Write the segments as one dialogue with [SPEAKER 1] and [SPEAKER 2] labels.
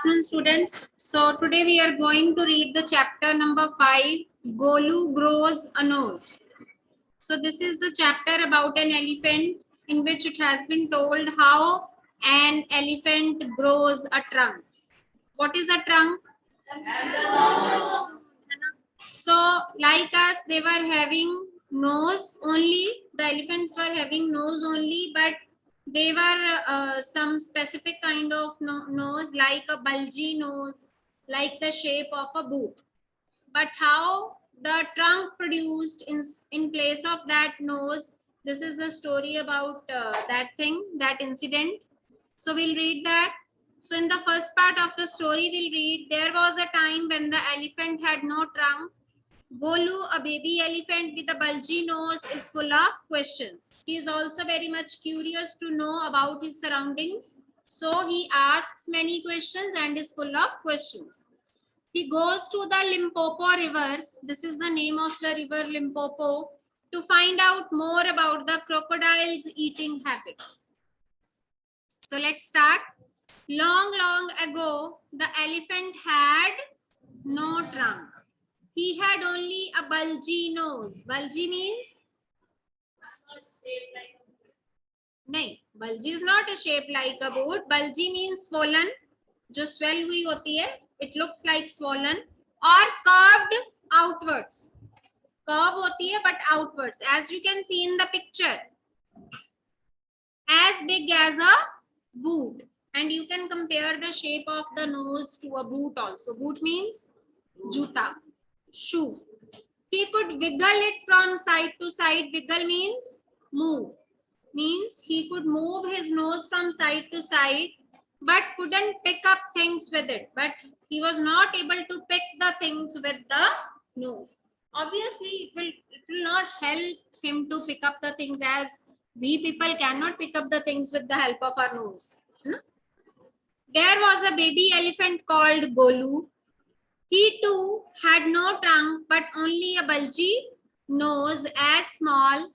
[SPEAKER 1] afternoon, students. So today we are going to read the chapter number 5, Golu Grows a Nose. So this is the chapter about an elephant in which it has been told how an elephant grows a trunk. What is a trunk? So like us, they were having nose only. The elephants were having nose only, but they were some specific kind of nose, like a bulgy nose, like the shape of a boot. But how the trunk produced in place of that nose, this is the story about that thing, that incident. So we'll read that. So in the first part of the story, we'll read, there was a time when the elephant had no trunk. Golu, a baby elephant with a bulgy nose, is full of questions. He is also very much curious to know about his surroundings. So he asks many questions and is full of questions. He goes to the Limpopo River. This is the name of the river, Limpopo, to find out more about the crocodile's eating habits. So let's start. Long ago, the elephant had no trunk. He had only a bulgy nose. Bulgy means? नहीं, bulgy is not a shape like a boot. Bulgy means swollen. जो swell हुई होती है, it looks like swollen or curved outwards. Curve होती है but outwards. As you can see in the picture, as big as a boot. And you can compare the shape of the nose to a boot also. Boot means juta, shoe. He could wiggle it from side to side. Wiggle means move. Means he could move his nose from side to side, but couldn't pick up things with it. But he was not able to pick the things with the nose. Obviously, it will not help him to pick up the things, as we people cannot pick up the things with the help of our nose. There was a baby elephant called Golu. He too had no trunk but only a bulgy nose as small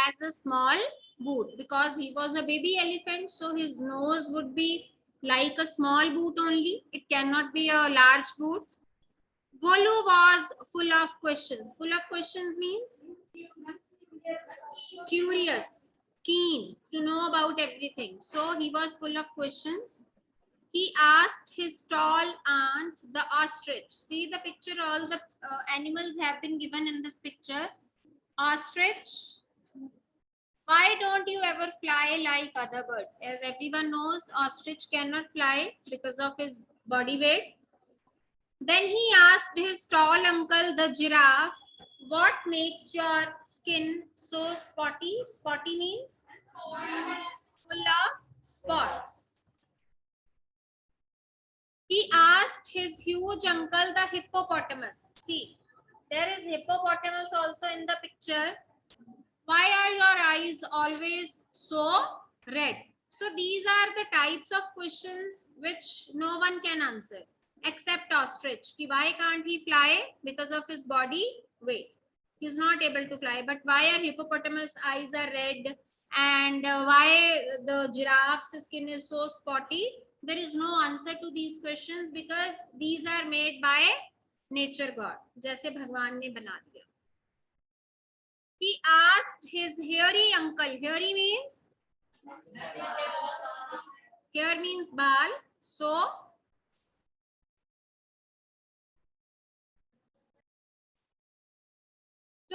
[SPEAKER 1] as a small boot. Because he was a baby elephant, so his nose would be like a small boot only. It cannot be a large boot. Golu was full of questions. Full of questions means curious, keen to know about everything. So he was full of questions. He asked his tall aunt, the ostrich. See the picture, all the animals have been given in this picture. Ostrich, why don't you ever fly like other birds? As everyone knows, ostrich cannot fly because of his body weight. Then he asked his tall uncle, the giraffe, what makes your skin so spotty? Spotty means full of spots. He asked his huge uncle, the hippopotamus. See, there is hippopotamus also in the picture. Why are your eyes always so red? So these are the types of questions which no one can answer except ostrich. Why can't he fly? Because of his body weight. He is not able to fly. But why are hippopotamus eyes are red? And why the giraffe's skin is so spotty? There is no answer to these questions because these are made by nature God. जैसे भगवान ने बना दिया. He asked his hairy uncle. Hairy means? Hair means bal. So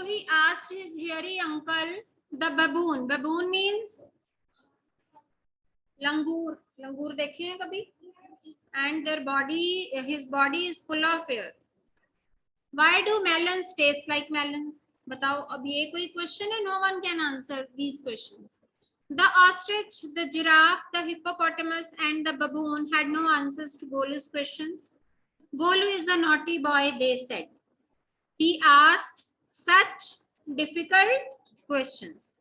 [SPEAKER 1] he asked his hairy uncle, the baboon. Baboon means? Langur. Langur देखे हैं कभी? And their body, his body is full of hair. Why do melons taste like melons? बताओ, अब ये कोई question है? No one can answer these questions. The ostrich, the giraffe, the hippopotamus, and the baboon had no answers to Golu's questions. Golu is a naughty boy, they said. He asks such difficult questions.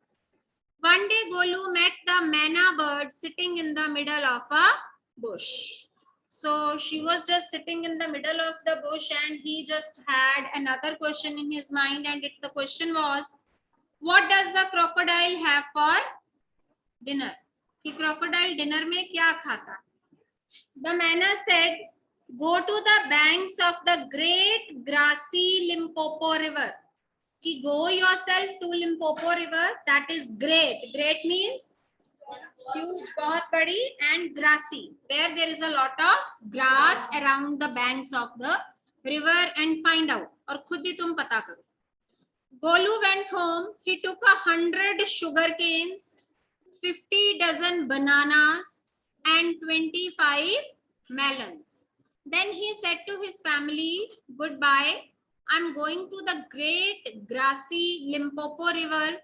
[SPEAKER 1] One day, Golu met the manna bird sitting in the middle of a bush. So she was just sitting in the middle of the bush and he just had another question in his mind, and the question was, what does the crocodile have for dinner? कि crocodile dinner में क्या खाता? The manna said, go to the banks of the great grassy Limpopo river. Ki go yourself to Limpopo river, that is great. Great means huge, बहुत बड़ी, and grassy, where there is a lot of grass around the banks of the river, and find out. और खुद ही तुम पता करो. Golu went home. He took 100 sugar canes, 50 dozen bananas, and 25 melons. Then he said to his family, goodbye. I'm going to the great grassy Limpopo river.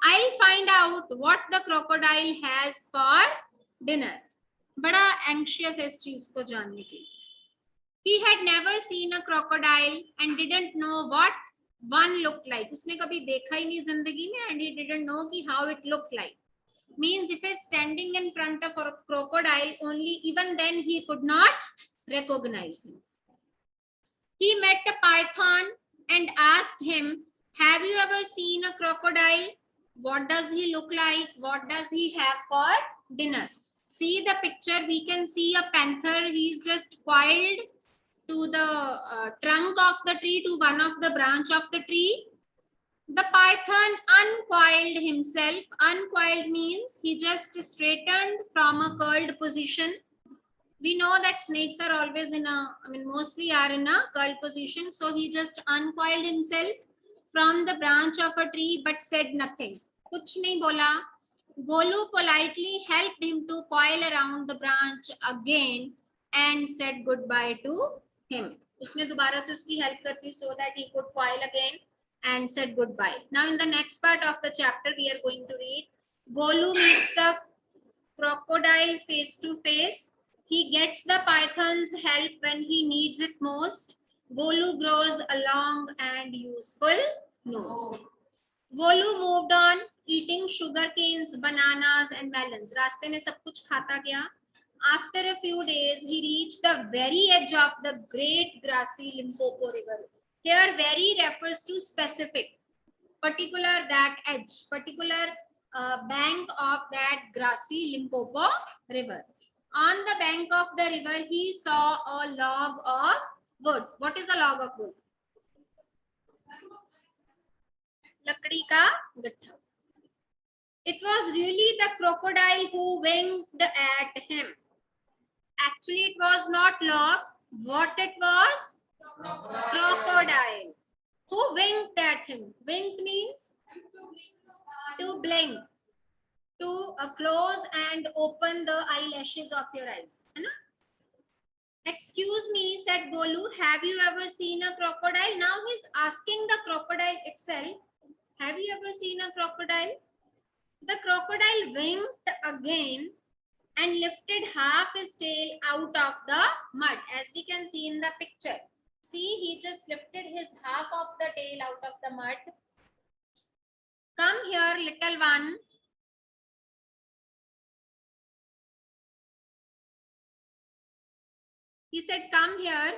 [SPEAKER 1] I'll find out what the crocodile has for dinner. बड़ा anxious है इस चीज को जानने के लिए. He had never seen a crocodile and didn't know what one looked like. उसने कभी देखा ही नहीं जिंदगी में, and he didn't know कि how it looked like. Means if he's standing in front of a crocodile, only even then he could not recognize him. He met a python and asked him, have you ever seen a crocodile? What does he look like? What does he have for dinner? See the picture, we can see a panther. He's just coiled to the trunk of the tree, to one of the branch of the tree. The python uncoiled himself. Uncoiled means he just straightened from a curled position. We know that snakes are always in a, mostly are in a curled position. So he just uncoiled himself from the branch of a tree, but said nothing. Kuch nahi bola. Golu politely helped him to coil around the branch again and said goodbye to him. उसने दोबारा से उसकी help कर दी so that he could coil again and said goodbye. Now in the next part of the chapter we are going to read. Golu meets the crocodile face to face. He gets the python's help when he needs it most. Golu grows a long and useful nose. Golu moved on, eating sugar canes, bananas and melons. रास्ते में सब कुछ खाता गया. After a few days, he reached the very edge of the great grassy Limpopo river. Here, very refers to specific, particular, that edge, particular bank of that grassy Limpopo river. On the bank of the river, he saw a log of wood. What is a log of wood? लकड़ी का गट्ठा. It was really the crocodile who winked at him. Actually, it was not log. What it was? Crocodile. Who winked at him? Wink means to blink, to close and open the eyelashes of your eyes. Excuse me, said Golu, have you ever seen a crocodile? Now he's asking the crocodile itself, have you ever seen a crocodile? The crocodile winked again and lifted half his tail out of the mud, as we can see in the picture. See, he just lifted his half of the tail out of the mud. Come here, little one. He said, come here.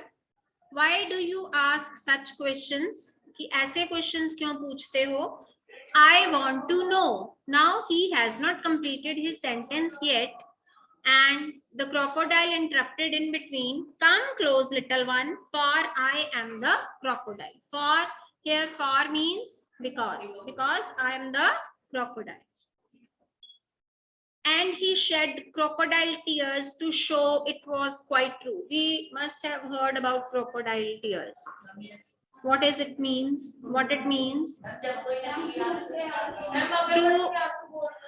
[SPEAKER 1] Why do you ask such questions? कि ऐसे questions क्यों पूछते हो? I want to know. Now he has not completed his sentence yet, and the crocodile interrupted in between. Come close, little one, for I am the crocodile. For here, for means because I am the crocodile. And he shed crocodile tears to show it was quite true. We must have heard about crocodile tears. What does it means? What it means? To,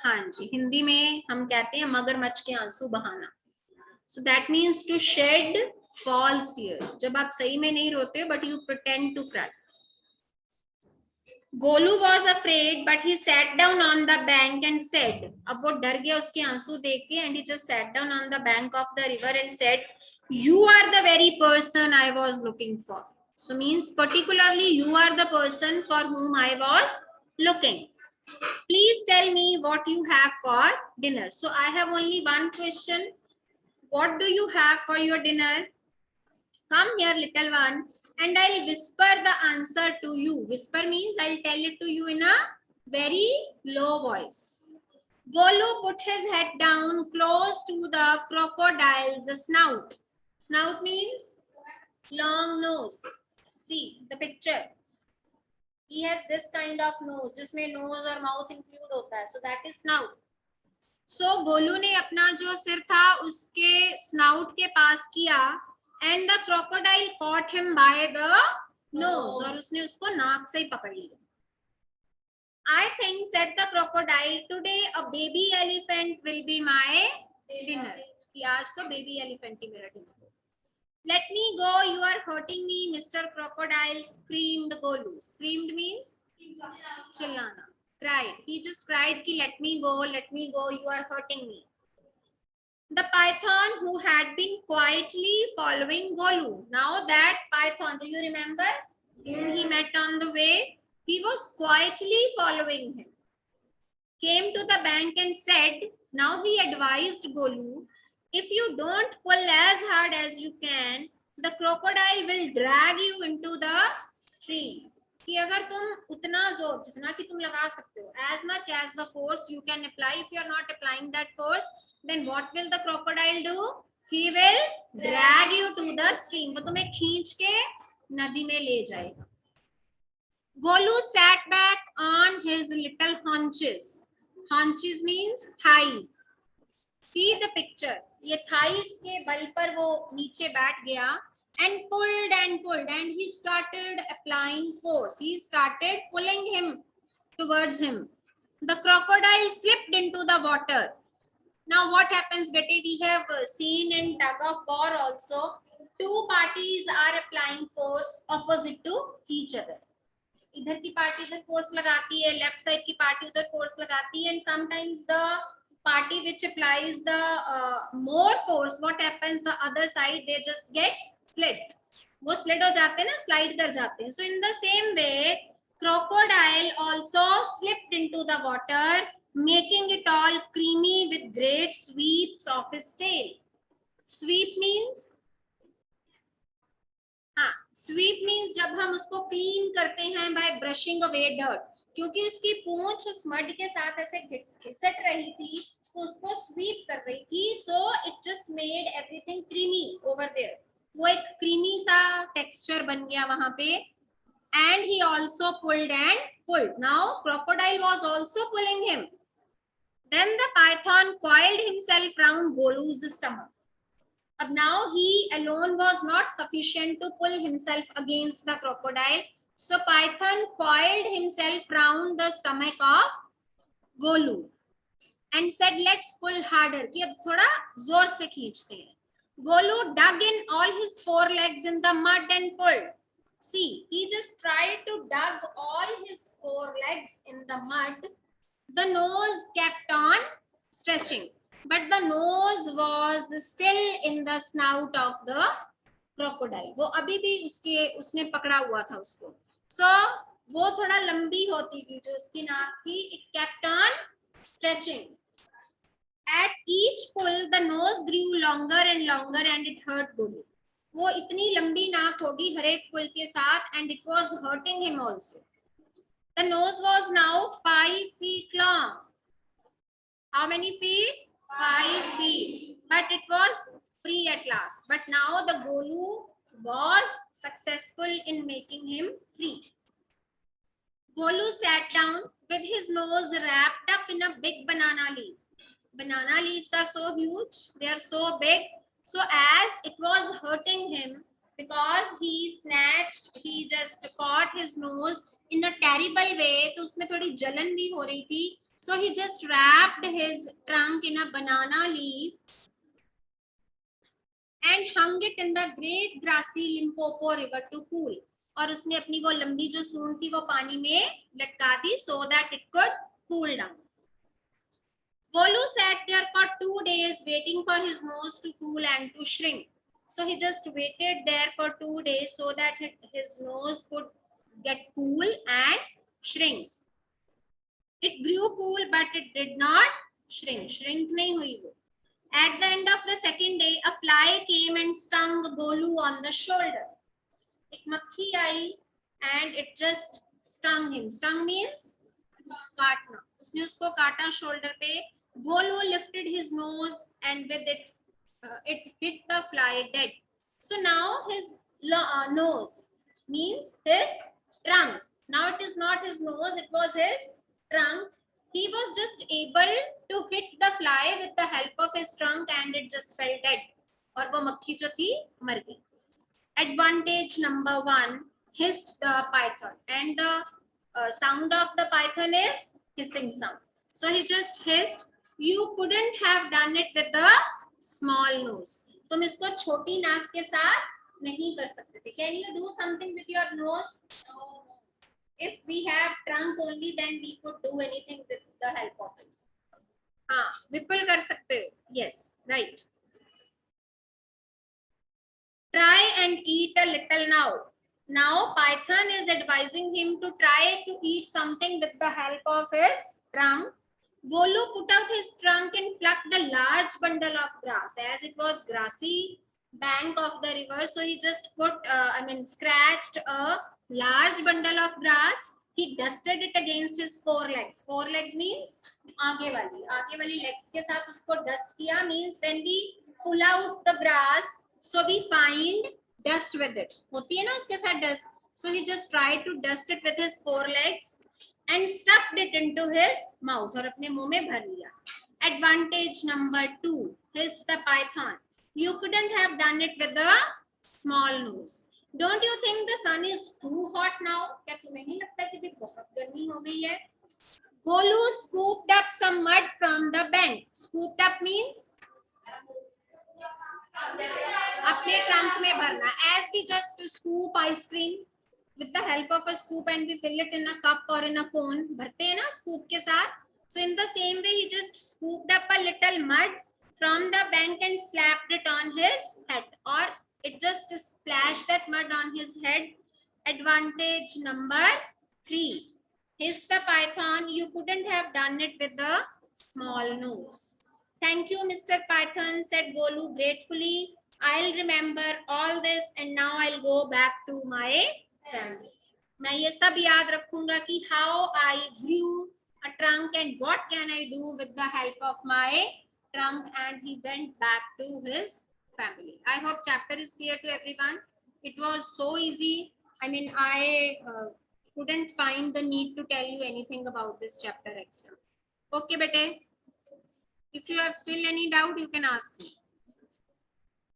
[SPEAKER 1] हाँ जी, हिंदी में हम कहते हैं मगरमच्छ के आंसू बहाना. So that means to shed false tears. जब आप सही में नहीं रोते, but you pretend to cry. Golu was afraid, but he sat down on the bank and said, अब वो डर गया उसके आंसू देख के, and he just sat down on the bank of the river and said, you are the very person I was looking for. So means particularly you are the person for whom I was looking. Please tell me what you have for dinner. So I have only one question. What do you have for your dinner? Come here, little one, and I'll whisper the answer to you. Whisper means I'll tell it to you in a very low voice. Golu put his head down close to the crocodile's snout. Snout means long nose. See the picture. He has this kind of nose, जिसमें nose और mouth include होता है. So that is snout. So Golu ने अपना जो सिर था उसके snout के पास किया, and the crocodile caught him by the nose. और उसने उसको नाक से ही पकड़ लिया. I think, said the crocodile, today a baby elephant will be my dinner. कि आज तो baby elephant ही मेरा dinner. Let me go, you are hurting me, Mr. Crocodile, screamed Golu. Screamed means chillana. Cried. He just cried ki let me go, you are hurting me. The python, who had been quietly following Golu. Now that python, do you remember? Whom he met on the way? He was quietly following him. Came to the bank and said, now he advised Golu, if you don't pull as hard as you can, the crocodile will drag you into the stream. कि अगर तुम उतना जोर जितना कि तुम लगा सकते हो, as much as the force you can apply, if you are not applying that force, then what will the crocodile do? He will drag you to the stream. वो तुम्हें खींच के नदी में ले जाएगा. Golu sat back on his little haunches. Haunches means thighs. See the picture. ये thighs के बल पर वो नीचे बैठ गया and pulled and he started applying force. He started pulling him towards him. The crocodile slipped into the water. Now what happens, bete? We have seen in tug of war also, two parties are applying force opposite to each other. इधर की party इधर force लगाती है, left side की party उधर force लगाती है, and sometimes the party which applies the more force, what happens, the other side they just get slid. वो slid हो जाते हैं ना, slide कर जाते हैं. So in the same way, crocodile also slipped into the water, making it all creamy with great sweeps of his tail. Sweep means sweep means जब हम उसको क्लीन करते हैं बाय ब्रशिंग अवे डर्ट, क्योंकि उसकी पूंछ उस मड के साथ ऐसे घिसट रही थी तो उसको स्वीप कर रही थी. So it just made everything creamy over there. वो एक क्रीमी सा टेक्सचर बन गया वहां पे. And he also pulled and pulled. Now crocodile was also pulling him. Then the python coiled himself round Golu's stomach. Now he alone was not sufficient to pull himself against the crocodile. So Python coiled himself round the stomach of Golu and said, "Let's pull harder." कि अब थोड़ा जोर से खींचते हैं. Golu dug in all his four legs in the mud and pulled. See, he just tried to dug all his four legs in the mud. The nose kept on stretching, but the nose was still in the snout of the crocodile. वो अभी भी उसने पकड़ा हुआ था उसको. So वो थोड़ा लंबी होती थी जो उसकी नाक थी. It kept on stretching. At each pull, the nose grew longer and longer, and it hurt Golu. वो इतनी लंबी नाक होगी हर एक पुल के साथ, and it was hurting him also. The nose was now 5 feet long. How many feet? 5 feet. But it was free at last. But now the Golu was successful in making him free. Golu sat down with his nose wrapped up in a big banana leaf. Banana leaves are so huge. They are so big. So as it was hurting him, because he just caught his nose in a terrible way, तो उसमें थोड़ी जलन भी हो रही थी. So he just wrapped his trunk in a banana leaf and hung it in the great grassy Limpopo river to cool. और उसने अपनी वो लंबी जो सूंड थी वो पानी में लटका दी so that it could cool down. Golu sat there for 2 days waiting for his nose to cool and to shrink. So he just waited there for 2 days so that his nose could get cool and shrink. It grew cool, but it did not shrink. Shrink nahi hui wo. At the end of the second day, a fly came and stung Golu on the shoulder. एक मक्खी आई and it just stung him. Stung means काटना. उसने उसको काटा shoulder पे Golu lifted his nose and with it, it hit the fly dead. So now his nose means his trunk. Now it is not his nose, it was his trunk. He was just able to hit the fly with the help of his trunk and it just fell dead. और वो मक्खी जो थी मर गई. Advantage number 1, hissed the python, and the sound of the python is hissing sound. So he just hissed. You couldn't have done it with a small nose. तुम इसको छोटी नाक के साथ नहीं कर सकते थे. Can you do something with your nose? No. If we have trunk only, then we could do anything with the help of it. हाँ, विपल कर सकते हो. Yes, right. Try and eat a little now. Now Python is advising him to try to eat something with the help of his trunk. Golu put out his trunk and plucked a large bundle of grass. As it was grassy bank of the river, so he just scratched a large bundle of grass. He dusted it against his forelegs. Forelegs means आगे वाली legs के साथ उसको dust किया. Means when we pull out the grass, so we find dust with it. होती है ना उसके साथ dust. So he just tried to dust it with his forelegs and stuffed it into his mouth और अपने मुंह में भर लिया. Advantage number 2, hissed the python. You couldn't have done it with a small nose. Don't you think the sun is too hot now? क्या तुम्हें नहीं लगता कि भी बहुत गर्मी हो गई है? Golu scooped up some mud from the bank. Scooped up means अपने trunk में भरना. As we just scoop ice cream with the help of a scoop and we fill it in a cup or in a cone, भरते हैं ना scoop के साथ. So in the same way, he just scooped up a little mud from the bank and slapped it on his head, or it just splashed that mud on his head. Advantage number 3, hissed the python. You couldn't have done it with a small nose. Thank you, Mr. Python, said Golu gratefully. I'll remember all this and now I'll go back to my family. मैं ये सब याद रखूंगा कि how I grew a trunk and what can I do with the help of my trunk. And he went back to his family. I hope chapter is clear to everyone. It was so easy. I mean, I couldn't find the need to tell you anything about this chapter extra. Okay, bete. If you have still any doubt, you can ask me.